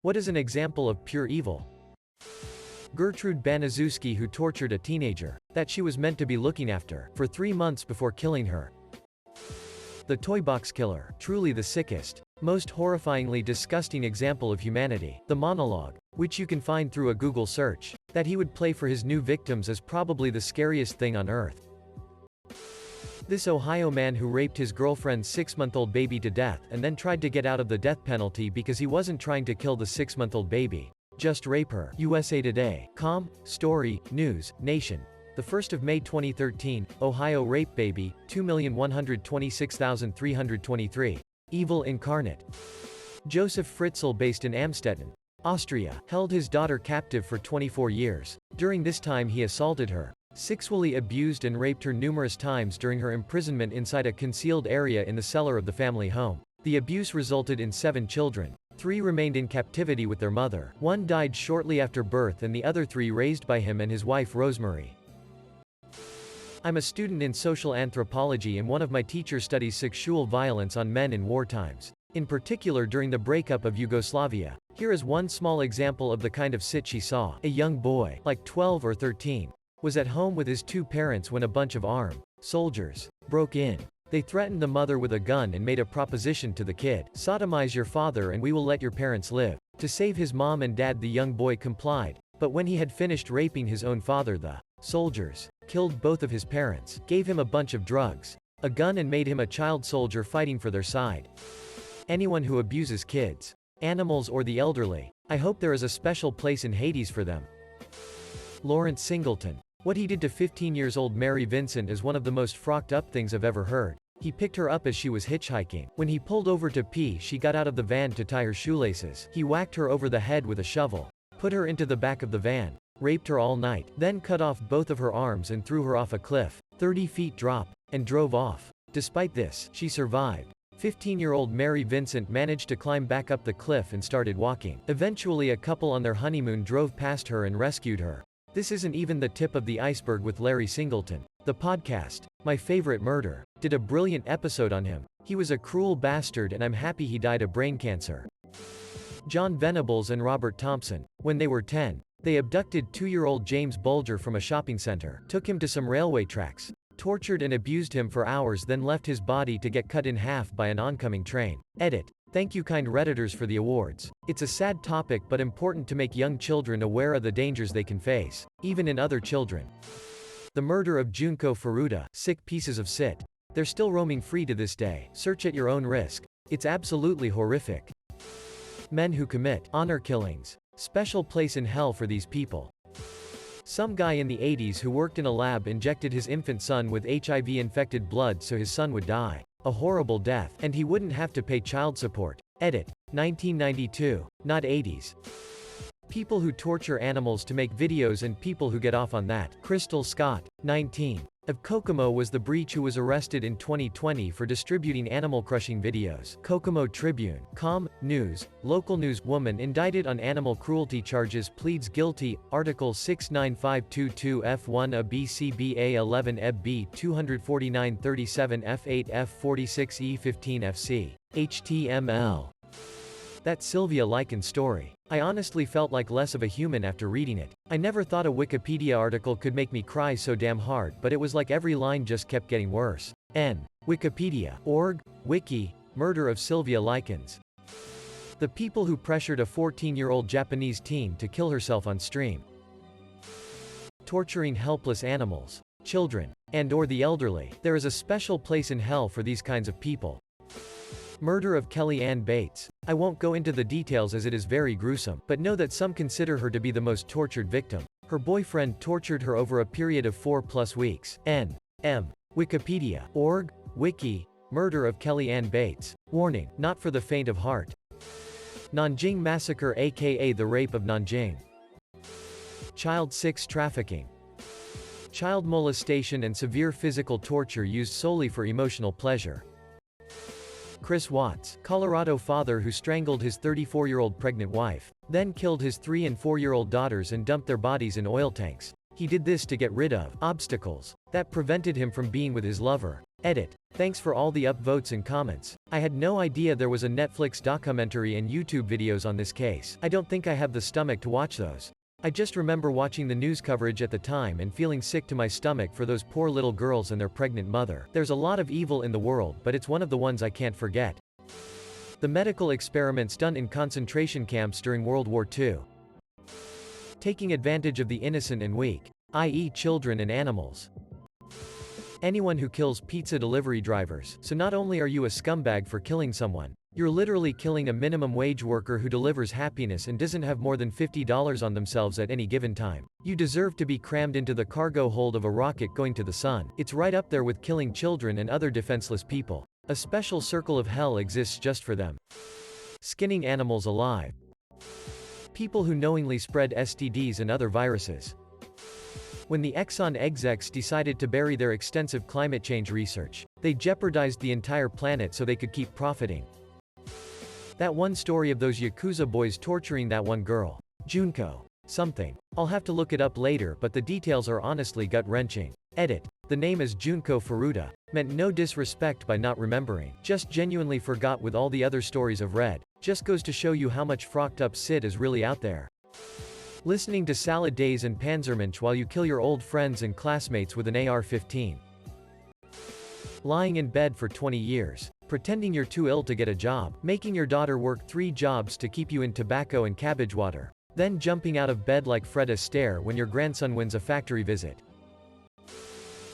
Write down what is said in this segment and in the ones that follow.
What is an example of pure evil? Gertrude Baniszewski, who tortured a teenager that she was meant to be looking after for 3 months before killing her. The Toybox Killer, truly the sickest, most horrifyingly disgusting example of humanity. The monologue, which you can find through a Google search, that he would play for his new victims is probably the scariest thing on earth. This Ohio man who raped his girlfriend's 6-month-old baby to death and then tried to get out of the death penalty because he wasn't trying to kill the 6-month-old baby. Just rape her. USA Today. Story, News, Nation. The 1st of May 2013, Ohio rape baby, 2,126,323. Evil incarnate. Joseph Fritzl, based in Amstetten, Austria, held his daughter captive for 24 years. During this time he assaulted her, sexually abused and raped her numerous times during her imprisonment inside a concealed area in the cellar of the family home. The abuse resulted in 7 children. 3 remained in captivity with their mother. 1 died shortly after birth and the other 3 raised by him and his wife Rosemary. I'm a student in social anthropology and one of my teachers studies sexual violence on men in war times, in particular during the breakup of Yugoslavia. Here is one small example of the kind of shit she saw. A young boy, like 12 or 13, was at home with his 2 parents when a bunch of armed soldiers broke in. They threatened the mother with a gun and made a proposition to the kid. Sodomize your father and we will let your parents live. To save his mom and dad, the young boy complied. But when he had finished raping his own father, the soldiers killed both of his parents, gave him a bunch of drugs, a gun, and made him a child soldier fighting for their side. Anyone who abuses kids, animals, or the elderly, I hope there is a special place in Hades for them. Lawrence Singleton. What he did to 15-year-old Mary Vincent is one of the most frocked up things I've ever heard. He picked her up as she was hitchhiking. When he pulled over to pee, she got out of the van to tie her shoelaces. He whacked her over the head with a shovel, put her into the back of the van, raped her all night, then cut off both of her arms and threw her off a cliff, 30 feet drop, and drove off. Despite this, she survived. 15-year-old Mary Vincent managed to climb back up the cliff and started walking. Eventually, a couple on their honeymoon drove past her and rescued her. This isn't even the tip of the iceberg with Larry Singleton. The podcast, My Favorite Murder, did a brilliant episode on him. He was a cruel bastard and I'm happy he died of brain cancer. John Venables and Robert Thompson. When they were 10, they abducted 2-year-old James Bulger from a shopping center, took him to some railway tracks, tortured and abused him for hours, then left his body to get cut in half by an oncoming train. Edit. Thank you, kind Redditors, for the awards. It's a sad topic but important to make young children aware of the dangers they can face, even in other children. The murder of Junko Furuta. Sick pieces of shit. They're still roaming free to this day. Search at your own risk. It's absolutely horrific. Men who commit honor killings. Special place in hell for these people. Some guy in the 80s who worked in a lab injected his infant son with HIV-infected blood so his son would die. A horrible death, and he wouldn't have to pay child support. Edit. 1992. Not 80s. People who torture animals to make videos and people who get off on that. Crystal Scott, 19. Of Kokomo was the breach who was arrested in 2020 for distributing animal-crushing videos. Kokomo Tribune. News. Local news. Woman indicted on animal cruelty charges pleads guilty. Article 69522 F1 A BCBA 11 EB B 24937 F8 F46 E15 FC. HTML. That Sylvia Likens story. I honestly felt like less of a human after reading it. I never thought a Wikipedia article could make me cry so damn hard, but it was like every line just kept getting worse. Wikipedia. Org. Wiki. Murder of Sylvia Likens. The people who pressured a 14-year-old Japanese teen to kill herself on stream. Torturing helpless animals, children, and/or the elderly. There is a special place in hell for these kinds of people. Murder of Kellyanne Bates. I won't go into the details as it is very gruesome, but know that some consider her to be the most tortured victim. Her boyfriend tortured her over a period of 4+ weeks. Wikipedia. Org. Wiki. Murder of Kellyanne Bates. Warning, not for the faint of heart. Nanjing Massacre, aka the Rape of Nanjing. Child sex trafficking. Child molestation and severe physical torture used solely for emotional pleasure. Chris Watts, Colorado father who strangled his 34-year-old pregnant wife, then killed his 3- and 4-year-old daughters and dumped their bodies in oil tanks. He did this to get rid of obstacles that prevented him from being with his lover. Edit. Thanks for all the upvotes and comments. I had no idea there was a Netflix documentary and YouTube videos on this case. I don't think I have the stomach to watch those. I just remember watching the news coverage at the time and feeling sick to my stomach for those poor little girls and their pregnant mother. There's a lot of evil in the world, but it's one of the ones I can't forget. The medical experiments done in concentration camps during World War II. Taking advantage of the innocent and weak, i.e. children and animals. Anyone who kills pizza delivery drivers. So not only are you a scumbag for killing someone, you're literally killing a minimum wage worker who delivers happiness and doesn't have more than $50 on themselves at any given time. You deserve to be crammed into the cargo hold of a rocket going to the sun. It's right up there with killing children and other defenseless people. A special circle of hell exists just for them. Skinning animals alive. People who knowingly spread STDs and other viruses. When the Exxon execs decided to bury their extensive climate change research, they jeopardized the entire planet so they could keep profiting. That one story of those Yakuza boys torturing that one girl. Junko. Something. I'll have to look it up later, but the details are honestly gut-wrenching. Edit. The name is Junko Furuta. Meant no disrespect by not remembering. Just genuinely forgot with all the other stories I've read. Just goes to show you how much frocked up Sid is really out there. Listening to Salad Days and Panzermensch while you kill your old friends and classmates with an AR-15. Lying in bed for 20 years. Pretending you're too ill to get a job. Making your daughter work 3 jobs to keep you in tobacco and cabbage water. Then jumping out of bed like Fred Astaire when your grandson wins a factory visit.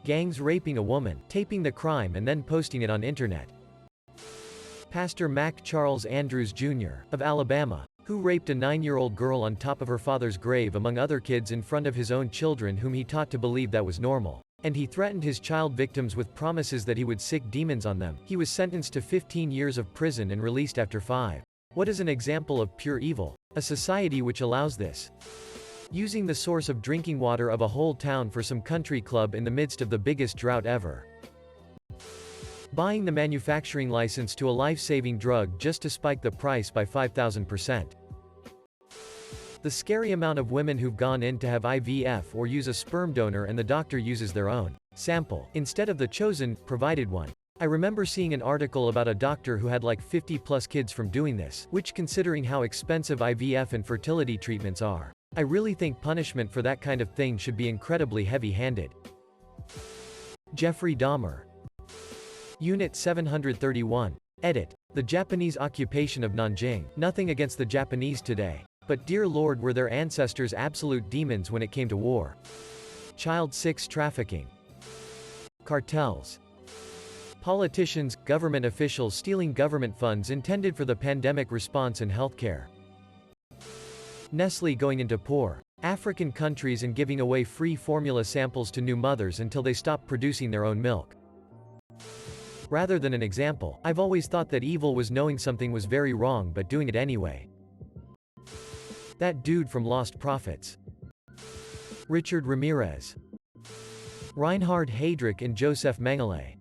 Gangs raping a woman, taping the crime and then posting it on internet. Pastor Mac Charles Andrews Jr. of Alabama, who raped a 9-year-old girl on top of her father's grave among other kids in front of his own children whom he taught to believe that was normal. And he threatened his child victims with promises that he would sick demons on them. He was sentenced to 15 years of prison and released after 5. What is an example of pure evil? A society which allows this. Using the source of drinking water of a whole town for some country club in the midst of the biggest drought ever. Buying the manufacturing license to a life-saving drug just to spike the price by 5,000%. The scary amount of women who've gone in to have IVF or use a sperm donor and the doctor uses their own sample instead of the chosen, provided one. I remember seeing an article about a doctor who had like 50+ kids from doing this, which considering how expensive IVF and fertility treatments are, I really think punishment for that kind of thing should be incredibly heavy-handed. Jeffrey Dahmer. Unit 731. Edit. The Japanese occupation of Nanjing. Nothing against the Japanese today. But dear Lord, were their ancestors absolute demons when it came to war. Child sex trafficking. Cartels. Politicians, government officials stealing government funds intended for the pandemic response and healthcare. Nestle going into poor African countries and giving away free formula samples to new mothers until they stop producing their own milk. Rather than an example, I've always thought that evil was knowing something was very wrong but doing it anyway. That dude from Lost Prophets. Richard Ramirez. Reinhard Heydrich and Joseph Mengele.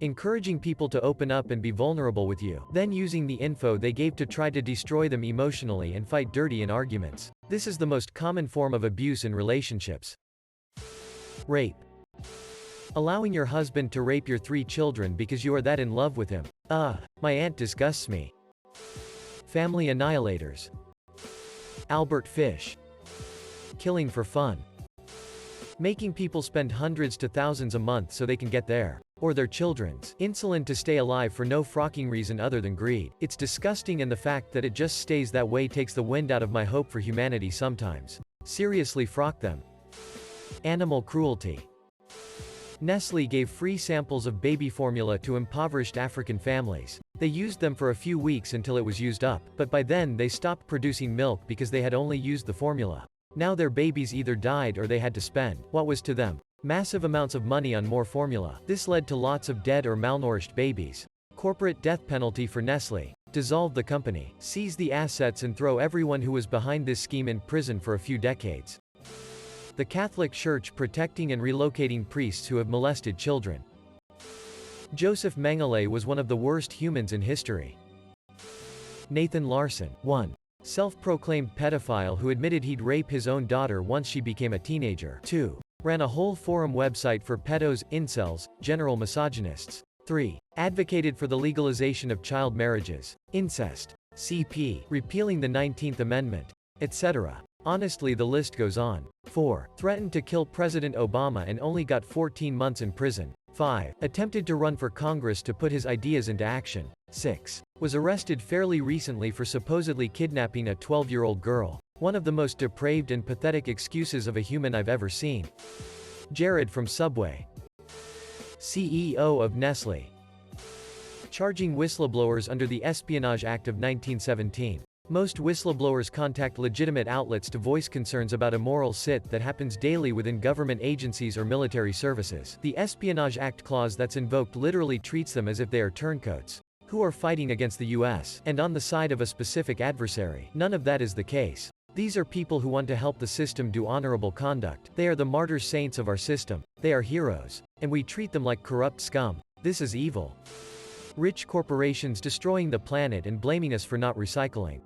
Encouraging people to open up and be vulnerable with you, then using the info they gave to try to destroy them emotionally and fight dirty in arguments. This is the most common form of abuse in relationships. Rape. Allowing your husband to rape your 3 children because you are that in love with him. My aunt disgusts me. Family annihilators. Albert Fish. Killing for fun. Making people spend hundreds to thousands a month so they can get their, or their children's, insulin to stay alive for no frocking reason other than greed. It's disgusting and the fact that it just stays that way takes the wind out of my hope for humanity sometimes. Seriously, frock them. Animal cruelty. Nestle gave free samples of baby formula to impoverished African families. They used them for a few weeks until it was used up, but by then they stopped producing milk because they had only used the formula. Now their babies either died or they had to spend, what was to them, massive amounts of money on more formula. This led to lots of dead or malnourished babies. Corporate death penalty for Nestle. Dissolve the company, seize the assets and throw everyone who was behind this scheme in prison for a few decades. The Catholic Church protecting and relocating priests who have molested children. Joseph Mengele was one of the worst humans in history. Nathan Larson. 1. Self-proclaimed pedophile who admitted he'd rape his own daughter once she became a teenager. 2. Ran a whole forum website for pedos, incels, general misogynists. 3. Advocated for the legalization of child marriages, incest, CP, repealing the 19th Amendment, etc. Honestly, the list goes on. 4. Threatened to kill President Obama and only got 14 months in prison. 5. Attempted to run for Congress to put his ideas into action. 6. Was arrested fairly recently for supposedly kidnapping a 12-year-old girl. One of the most depraved and pathetic excuses of a human I've ever seen. Jared from Subway. CEO of Nestle. Charging whistleblowers under the Espionage Act of 1917. Most whistleblowers contact legitimate outlets to voice concerns about immoral shit that happens daily within government agencies or military services. The Espionage Act clause that's invoked literally treats them as if they are turncoats who are fighting against the US and on the side of a specific adversary. None of that is the case. These are people who want to help the system do honorable conduct. They are the martyr saints of our system. They are heroes. And we treat them like corrupt scum. This is evil. Rich corporations destroying the planet and blaming us for not recycling.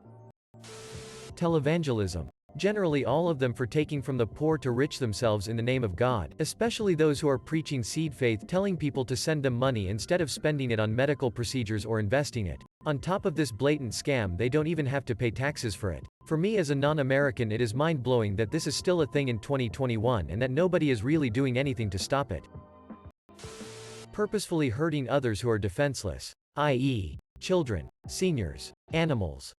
Televangelism. Generally all of them for taking from the poor to rich themselves in the name of God, especially those who are preaching seed faith, telling people to send them money instead of spending it on medical procedures or investing it. On top of this blatant scam, they don't even have to pay taxes for it. For me as a non-American, it is mind-blowing that this is still a thing in 2021 and that nobody is really doing anything to stop it. Purposefully hurting others who are defenseless, i.e., children, seniors, animals.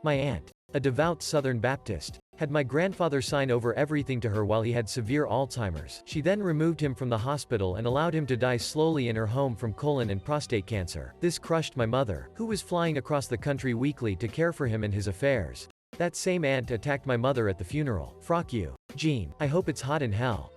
My aunt, a devout Southern Baptist, had my grandfather sign over everything to her while he had severe Alzheimer's. She then removed him from the hospital and allowed him to die slowly in her home from colon and prostate cancer. This crushed my mother, who was flying across the country weekly to care for him and his affairs. That same aunt attacked my mother at the funeral. Frock you. Gene, I hope it's hot in hell.